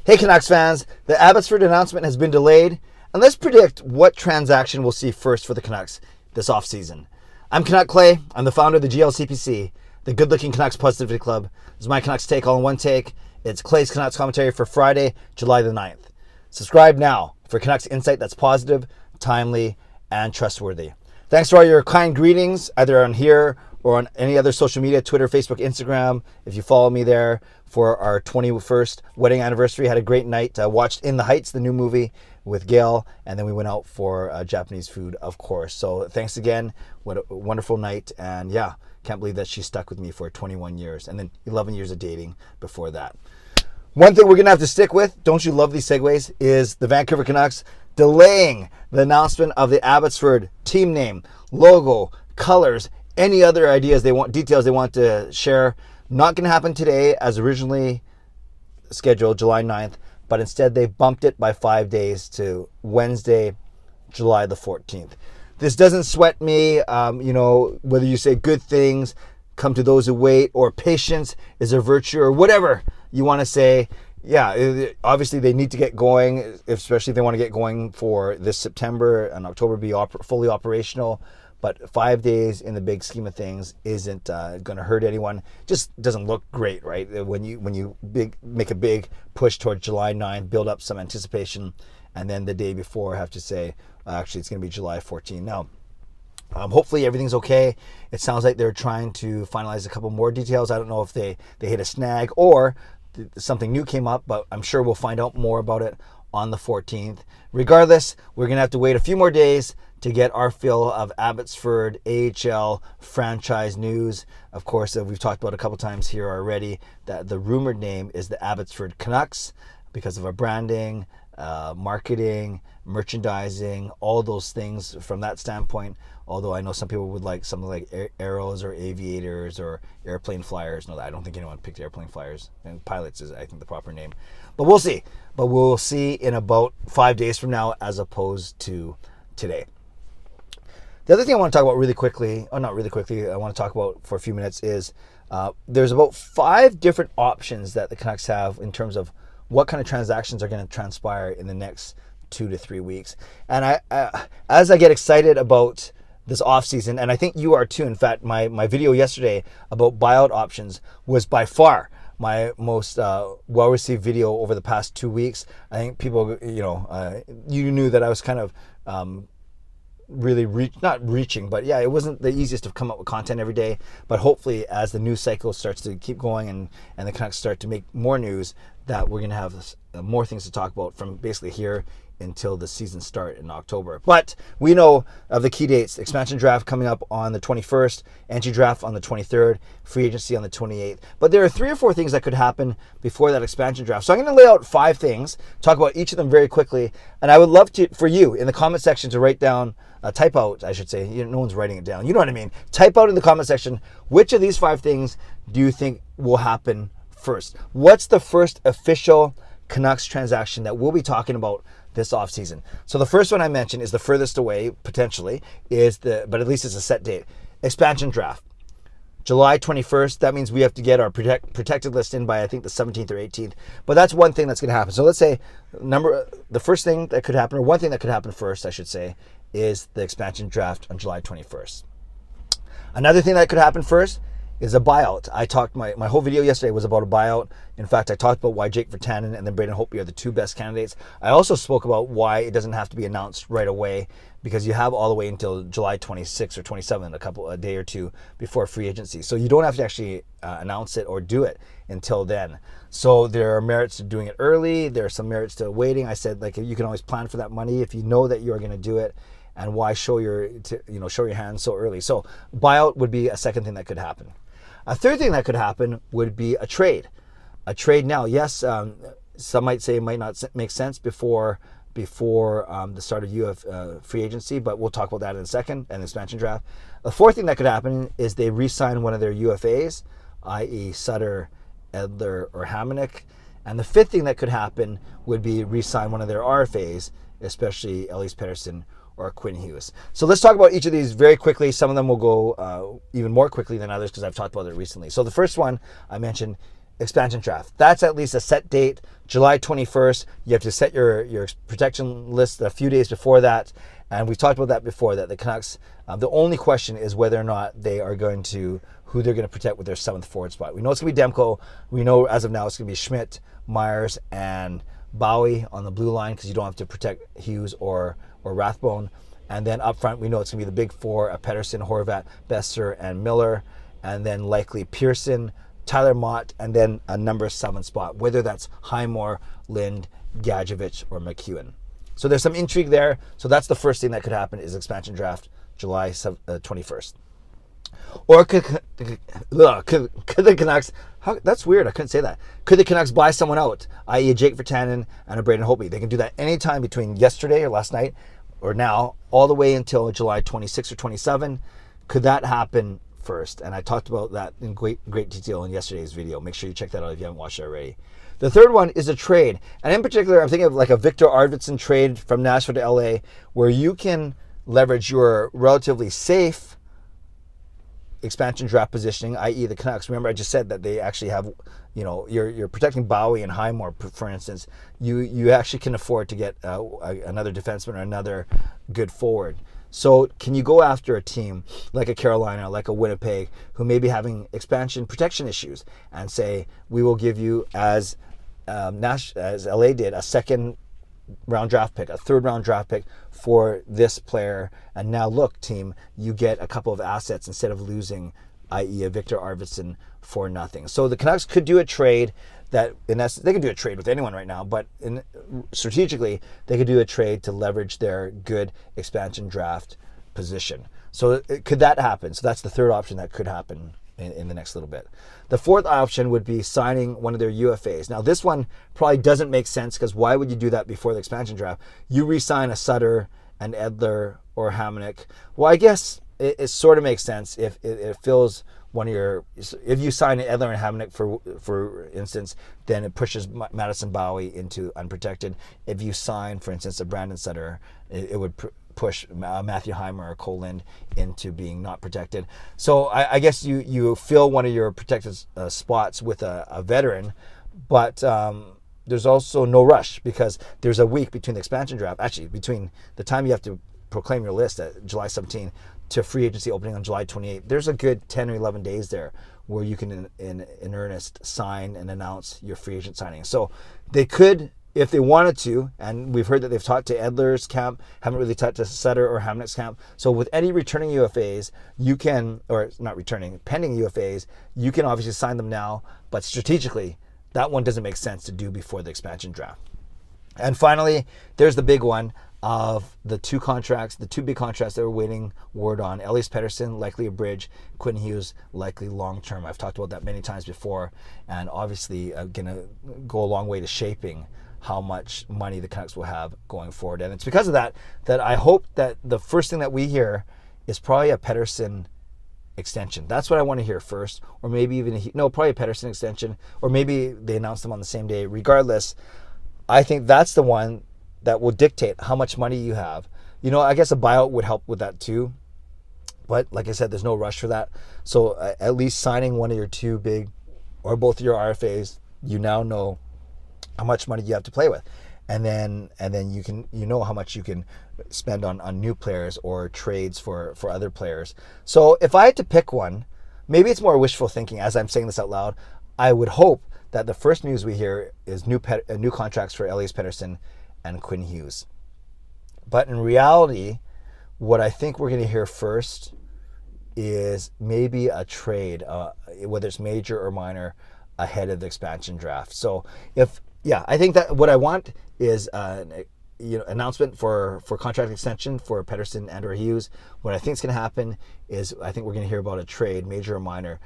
Hey Canucks fans, the Abbotsford announcement has been delayed, and let's predict what transaction we'll see first for the Canucks this offseason. I'm Canuck Clay. I'm the founder of the GLCPC, the Good Looking Canucks Positivity Club. This is my Canucks take all in one take. It's Clay's Canucks commentary for Friday, July the 9th. Subscribe now for Canucks insight that's positive, timely, and trustworthy. Thanks for all your kind greetings, either on here or on any other social media, Twitter, Facebook, Instagram. If you follow me there for our 21st wedding anniversary, had a great night. Watched In the Heights, the new movie with Gail, and then we went out for Japanese food, of course. So thanks again. What a wonderful night. And yeah, can't believe that she stuck with me for 21 years and then 11 years of dating before that. One thing we're going to have to stick with, don't you love these segues, is the Vancouver Canucks delaying the announcement of the Abbotsford team name, logo, colors, any other details they want to share. Not going to happen today as originally scheduled, July 9th, but instead they bumped it by 5 days to Wednesday, July the 14th. This doesn't sweat me, whether you say good things come to those who wait, or patience is a virtue, or whatever you want to say. Yeah, obviously they need to get going, especially if they want to get going for this September and October, be fully operational. But 5 days in the big scheme of things isn't going to hurt anyone. Just doesn't look great, right? When you make a big push towards July 9th, build up some anticipation, and then the day before have to say, actually, it's going to be July 14th. Now, hopefully everything's okay. It sounds like they're trying to finalize a couple more details. I don't know if they hit a snag or something new came up, but I'm sure we'll find out more about it on the 14th. Regardless, we're going to have to wait a few more days to get our fill of Abbotsford AHL franchise news. Of course, we've talked about a couple times here already that the rumored name is the Abbotsford Canucks because of our branding, marketing, merchandising, all those things from that standpoint. Although I know some people would like something like arrows or aviators or airplane flyers. No, I don't think anyone picked airplane flyers. And pilots is, I think, the proper name. But we'll see. But we'll see in about 5 days from now as opposed to today. The other thing I want to talk about really quickly, I want to talk about for a few minutes is there's about 5 different options that the Canucks have in terms of what kind of transactions are going to transpire in the next 2 to 3 weeks. And as I get excited about this offseason, and I think you are too. In fact, my video yesterday about buyout options was by far my most well-received video over the past 2 weeks. I think people, you knew that I was kind of really not reaching, but yeah, it wasn't the easiest to come up with content every day. But hopefully, as the news cycle starts to keep going and the Canucks start to make more news, that we're going to have more things to talk about from basically here until the season start in October. But we know of the key dates: expansion draft coming up on the 21st, entry draft on the 23rd, free agency on the 28th. But there are 3 or 4 things that could happen before that expansion draft. So I'm going to lay out 5 things, talk about each of them very quickly, and I would love for you in the comment section to write down, type out, I should say. No one's writing it down. You know what I mean? Type out in the comment section, which of these 5 things do you think will happen first? What's the first official Canucks transaction that we'll be talking about this offseason? So the first one I mentioned is the furthest away, potentially, but at least it's a set date. Expansion draft. July 21st, that means we have to get our protected list in by, I think, the 17th or 18th. But that's one thing that's going to happen. So let's say the first thing that could happen, or one thing that could happen first, I should say, is the expansion draft on July 21st. Another thing that could happen first is a buyout. I talked, my whole video yesterday was about a buyout. In fact, I talked about why Jake Virtanen and then Braden Holtby are the 2 best candidates. I also spoke about why it doesn't have to be announced right away, because you have all the way until July 26th or 27th, a day or 2 before free agency. So you don't have to actually announce it or do it until then. So there are merits to doing it early. There are some merits to waiting. I said, you can always plan for that money if you know that you are going to do it. And why show your hand so early? So buyout would be a second thing that could happen. A third thing that could happen would be a trade. A trade now, yes, some might say it might not make sense before the start of free agency, but we'll talk about that in a second, and the expansion draft. The fourth thing that could happen is they re-sign one of their UFAs, i.e. Sutter, Edler, or Hamonic. And the fifth thing that could happen would be re-sign one of their RFAs, especially Elise Pettersson or Quinn Hughes. So let's talk about each of these very quickly. Some of them will go even more quickly than others because I've talked about it recently. So the first one I mentioned expansion draft. That's at least a set date, July 21st. You have to set your protection list a few days before that. And we've talked about that before, that the Canucks, the only question is whether or not they are going to, who they're going to protect with their 7th forward spot. We know it's going to be Demko. We know as of now it's going to be Schmidt, Myers, and Bowie on the blue line, because you don't have to protect Hughes or Rathbone. And then up front, we know it's going to be the big four, Pettersson, Horvat, Besser, and Miller. And then likely Pearson, Tyler Mott, and then a number 7 spot, whether that's Highmore, Lind, Gadjevich, or McEwen. So there's some intrigue there. So that's the first thing that could happen, is expansion draft July 21st. Or could the Canucks, that's weird, I couldn't say that. Could the Canucks buy someone out, i.e. a Jake Virtanen and a Braden Holtby? They can do that anytime between yesterday or last night or now, all the way until July 26 or 27. Could that happen first? And I talked about that in great detail in yesterday's video. Make sure you check that out if you haven't watched it already. The third one is a trade. And in particular, I'm thinking of like a Victor Arvidsson trade from Nashville to LA, where you can leverage your relatively safe expansion draft positioning, i.e. the Canucks. Remember, I just said that they actually have, you're protecting Bowie and Highmore, for instance. You actually can afford to get another defenseman or another good forward. So can you go after a team like a Carolina, like a Winnipeg, who may be having expansion protection issues, and say, we will give you, as LA did, a 2nd round draft pick, a 3rd round draft pick for this player. And now look, team, you get a couple of assets instead of losing, i.e. a Victor Arvidsson for nothing. So the Canucks could do a trade that, in essence, they can do a trade with anyone right now, but strategically, they could do a trade to leverage their good expansion draft position. So could that happen? So that's the third option that could happen in the next little bit. The fourth option would be signing one of their UFAs. Now, this one probably doesn't make sense, because why would you do that before the expansion draft? You re-sign a Sutter, an Edler, or Hamonic. Well, I guess it sort of makes sense if it fills one of your, if you sign an Edler and Hamonic, for instance, then it pushes Madison Bowie into unprotected. If you sign, for instance, a Brandon Sutter, it would push Matthew Highmore or Cole Lind into being not protected. So I guess you fill one of your protected spots with a veteran, but there's also no rush, because there's a week between the expansion draft, actually between the time you have to proclaim your list at July 17 to free agency opening on July 28. There's a good 10 or 11 days there where you can in earnest sign and announce your free agent signing. So they could, if they wanted to, and we've heard that they've talked to Edler's camp, haven't really talked to Sutter or Hamonic's camp. So with any returning UFAs, you can, or not returning, pending UFAs, you can obviously sign them now, but strategically, that one doesn't make sense to do before the expansion draft. And finally, there's the big one of the two big contracts that we're waiting word on. Elias Pettersson, likely a bridge. Quinn Hughes, likely long-term. I've talked about that many times before, and obviously going to go a long way to shaping how much money the Canucks will have going forward. And it's because of that I hope that the first thing that we hear is probably a Pettersson extension. That's what I want to hear first, or maybe even probably a Pettersson extension, or maybe they announce them on the same day. Regardless, I think that's the one that will dictate how much money you have. I guess a buyout would help with that too, but like I said, there's no rush for that. So at least signing one of your two big, or both of your RFAs, you now know how much money you have to play with, and then you can how much you can spend on new players or trades for other players. So if I had to pick one, maybe it's more wishful thinking as I'm saying this out loud, I would hope that the first news we hear is new contracts for Elias Pettersson and Quinn Hughes. But in reality, what I think we're going to hear first is maybe a trade, whether it's major or minor, ahead of the expansion draft. So I think that what I want is announcement for contract extension for Pettersson and or Hughes. What I think is going to happen is I think we're going to hear about a trade, major or minor,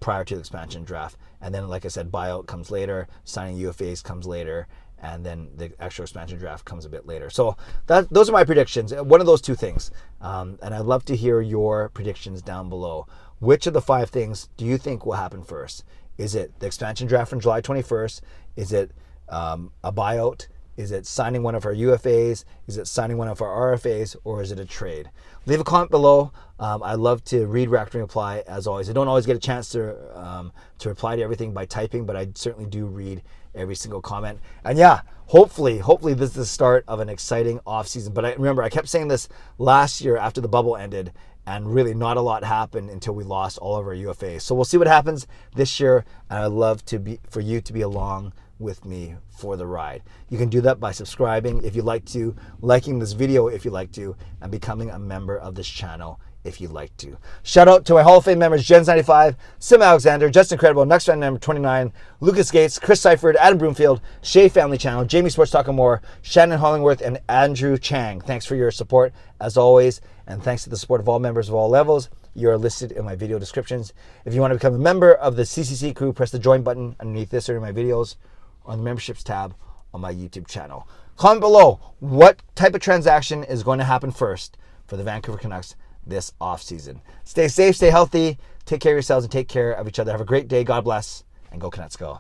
prior to the expansion draft. And then, like I said, buyout comes later, signing UFAs comes later, and then the actual expansion draft comes a bit later. So those are my predictions. One of those two things. And I'd love to hear your predictions down below. Which of the 5 things do you think will happen first? Is it the expansion draft on July 21st? Is it a buyout Is it signing one of our UFAs? Is it signing one of our RFAs? Or is it a trade? Leave a comment below. I love to read, react, and reply as always. I don't always get a chance to reply to everything by typing, but I certainly do read every single comment. And yeah, hopefully this is the start of an exciting off season. But remember, I kept saying this last year after the bubble ended, and really not a lot happened until we lost all of our UFAs. So we'll see what happens this year, and I'd love for you to be along with me for the ride. You can do that by subscribing if you'd like to, liking this video if you'd like to, and becoming a member of this channel if you'd like to. Shout out to my Hall of Fame members, Jens95, Sim Alexander, Justin Credible, Next Fan number 29, Lucas Gates, Chris Seifert, Adam Broomfield, Shea Family Channel, Jamie Sports Talk and More, Shannon Hollingworth, and Andrew Chang. Thanks for your support as always, and thanks to the support of all members of all levels. You are listed in my video descriptions. If you want to become a member of the CCC Crew, press the join button underneath this or in my videos, or on the memberships tab on my YouTube channel. Comment below what type of transaction is going to happen first for the Vancouver Canucks this offseason. Stay safe, stay healthy, take care of yourselves, and take care of each other. Have a great day. God bless, and go Canucks go.